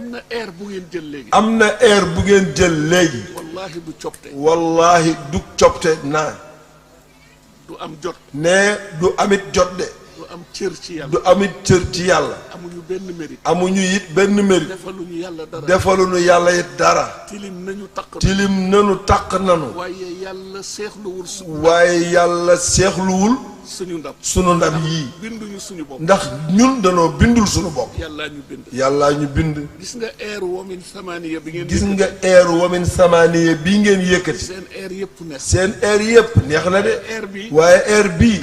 am na air bu ngeen jël léegi. am na air bu ngeen jël léegi. wallaahi du copte. wallaahi du copte naa. du am jot. ne du amit jot de. du am cër ci yàlla. du amit cër ci yàlla. amuñu benn mérite. amuñu it benn mérite. defaluñu yàlla dara. defaluñu yàlla it dara. tilim nañu takk. tilim nanu taq nanu. waaye yàlla seexluwul suñu. waaye yàlla seexluwul suñu ndam. sunu ndam yii. binduñu suñu bopp. ndax ñun danoo bindul sunu bopp. yàllaa ñu bind. yàllaa ñu bind. gis nga air womin samaniya bi ngeen. gis nga air wamin samaaniye bii ngeen yëkkati. seen air yëpp neex. seen air yëpp neex na de. air bi waaye air bii.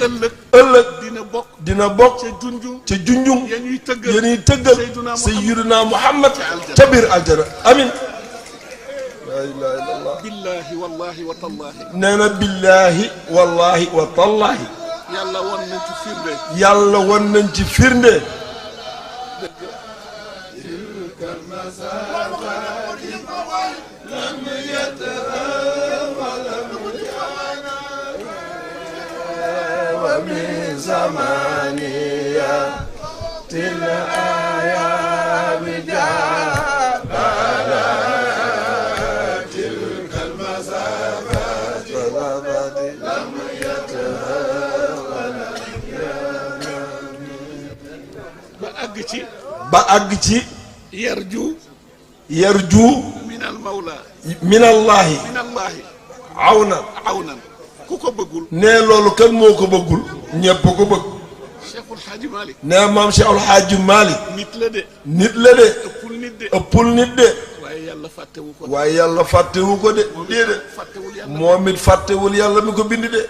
ëllëg dina bokk. dina bokk ca junjung. ca junjung. ya ñuy tëggal ya ñuy tëggal sayyiduna Muhammad ca biir aljana amin. laa ilaaha illallah. billahi wallahi wa tallahi. nee na billahi wallahi wa tallahi. yàlla won nañ ci firnde. yàlla won nañ ci firnde. ومن زمانية الأيام جاء تلك المسافات لم يتهاون ba àgg ci. ba àgg ci. yarju. yarju. minal mawla. minallahi. minallahi. awnan. awnan. ku ko bëggul. nee loolu kan moo ko bëggul. ñépp ko bëgg. Cheikhul Hadji Malick. nee maam Cheikhul Hadji Malick. nit la de. nit la de. ëppul nit de. ëppul nit de. waaye yàlla fàttewu ko. waaye yàlla fàttewu ko de. déedéet fàttewul yàlla. moom it fàttewul yàlla mi ko bind de.